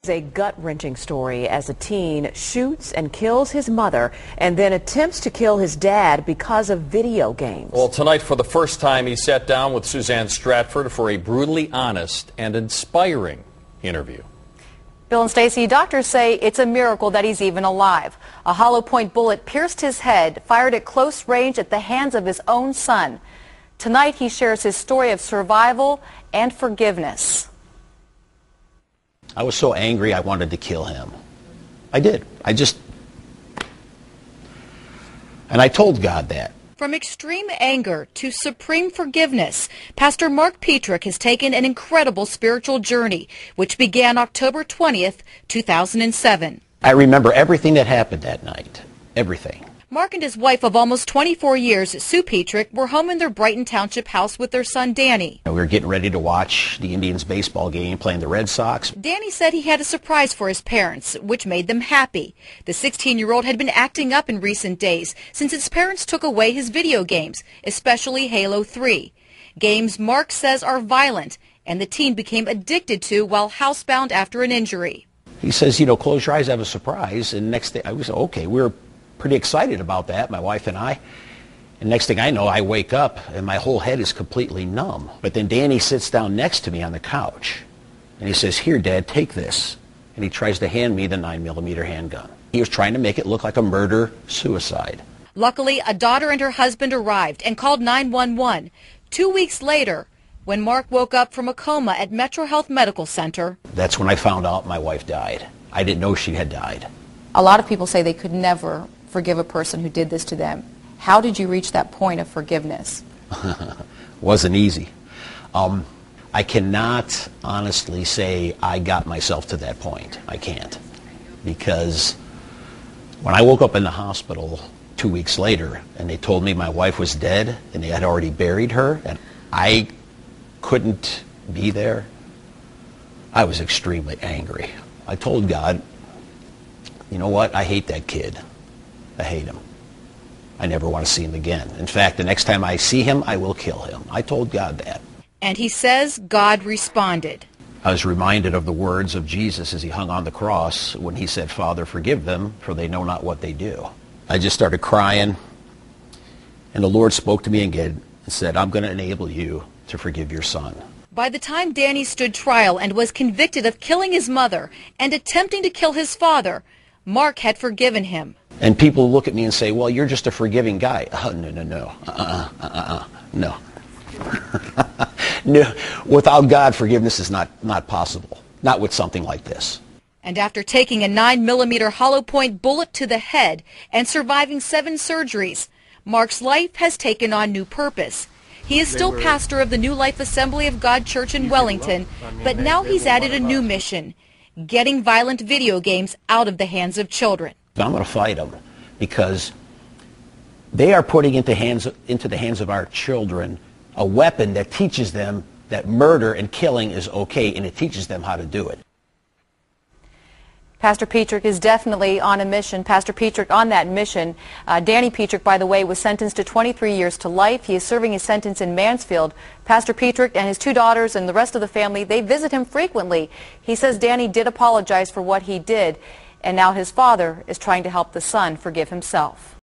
A gut-wrenching story as a teen shoots and kills his mother and then attempts to kill his dad because of video games. Well, tonight for the first time he sat down with Suzanne Stratford for a brutally honest and inspiring interview. Bill and Stacy, doctors say it's a miracle that he's even alive. A hollow point bullet pierced his head, fired at close range at the hands of his own son. Tonight he shares his story of survival and forgiveness. I was so angry I wanted to kill him. I did. And I told God that. From extreme anger to supreme forgiveness, Pastor Mark Petrick has taken an incredible spiritual journey, which began October 20th, 2007. I remember everything that happened that night. Everything. Mark and his wife of almost 24 years, Sue Petrick, were home in their Brighton Township house with their son, Danny. We were getting ready to watch the Indians baseball game, playing the Red Sox. Danny said he had a surprise for his parents, which made them happy. The 16-year-old had been acting up in recent days since his parents took away his video games, especially Halo 3. Games Mark says are violent, and the teen became addicted to while housebound after an injury. He says, close your eyes, I have a surprise. And next day, I was okay. We were pretty excited about that, my wife and I. And next thing I know, I wake up and my whole head is completely numb. But then Danny sits down next to me on the couch and he says, "Here, Dad, take this." And he tries to hand me the 9mm handgun. He was trying to make it look like a murder-suicide. Luckily, a daughter and her husband arrived and called 911. 2 weeks later, when Mark woke up from a coma at Metro Health Medical Center. That's when I found out my wife died. I didn't know she had died. A lot of people say they could never forgive a person who did this to them. How did you reach that point of forgiveness? Wasn't easy. I cannot honestly say I got myself to that point. I can't. Because when I woke up in the hospital 2 weeks later and they told me my wife was dead and they had already buried her and I couldn't be there, I was extremely angry. I told God, you know what, I hate that kid. I hate him. I never want to see him again. In fact, the next time I see him, I will kill him. I told God that. And he says God responded. I was reminded of the words of Jesus as he hung on the cross when he said, "Father, forgive them, for they know not what they do." I just started crying, and the Lord spoke to me again and said, "I'm going to enable you to forgive your son." By the time Danny stood trial and was convicted of killing his mother and attempting to kill his father, Mark had forgiven him. And people look at me and say, "Well, you're just a forgiving guy." Oh, no. No. No. Without God, forgiveness is not possible. Not with something like this. And after taking a 9mm hollow point bullet to the head and surviving 7 surgeries, Mark's life has taken on new purpose. He is still pastor of the New Life Assembly of God Church in Wellington, but now he's added a new mission, getting violent video games out of the hands of children. I'm going to fight them because they are putting into the hands of our children a weapon that teaches them that murder and killing is okay, and it teaches them how to do it. Pastor Petrick is definitely on a mission. Pastor Petrick, on that mission, Danny Petrick, by the way, was sentenced to 23 years to life. He is serving his sentence in Mansfield. Pastor Petrick and his 2 daughters and the rest of the family, they visit him frequently. He says Danny did apologize for what he did, and now his father is trying to help the son forgive himself.